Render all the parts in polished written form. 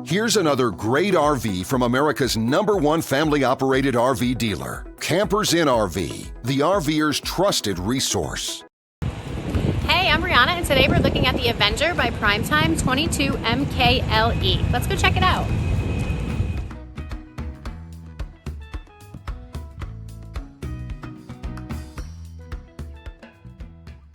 Here's another great RV from America's #1 family-operated RV dealer, Campers Inn RV, the RVer's trusted resource. Hey, I'm Rihanna, and today we're looking at the Avenger by Primetime 22MKLE. Let's go check it out.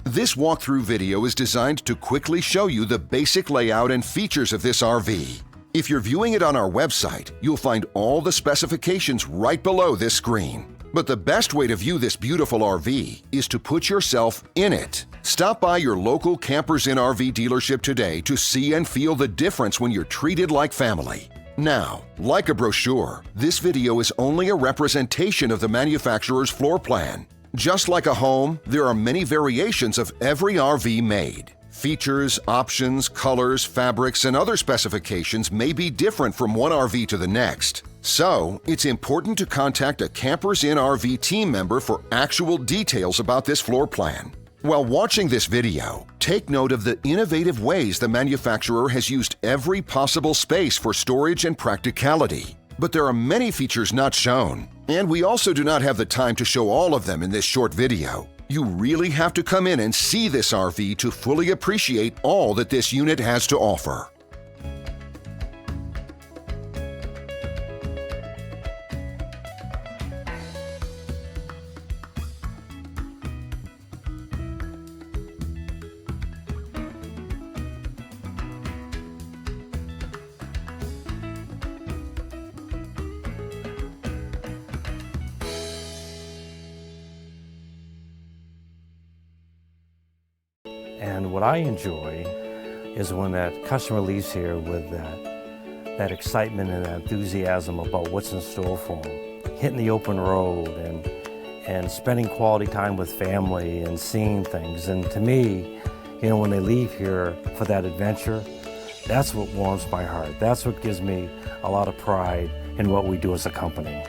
This walkthrough video is designed to quickly show you the basic layout and features of this RV. If you're viewing it on our website, you'll find all the specifications right below this screen. But the best way to view this beautiful RV is to put yourself in it. Stop by your local Campers Inn RV dealership today to see and feel the difference when you're treated like family. Now, like a brochure, this video is only a representation of the manufacturer's floor plan. Just like a home, there are many variations of every RV made. Features, options, colors, fabrics, and other specifications may be different from one RV to the next. So, it's important to contact a Campers Inn RV team member for actual details about this floor plan. While watching this video, take note of the innovative ways the manufacturer has used every possible space for storage and practicality. But there are many features not shown, and we also do not have the time to show all of them in this short video. You really have to come in and see this RV to fully appreciate all that this unit has to offer. And what I enjoy is when that customer leaves here with that excitement and that enthusiasm about what's in store for them. Hitting the open road and spending quality time with family and seeing things. And to me, you know, when they leave here for that adventure, that's what warms my heart. That's what gives me a lot of pride in what we do as a company.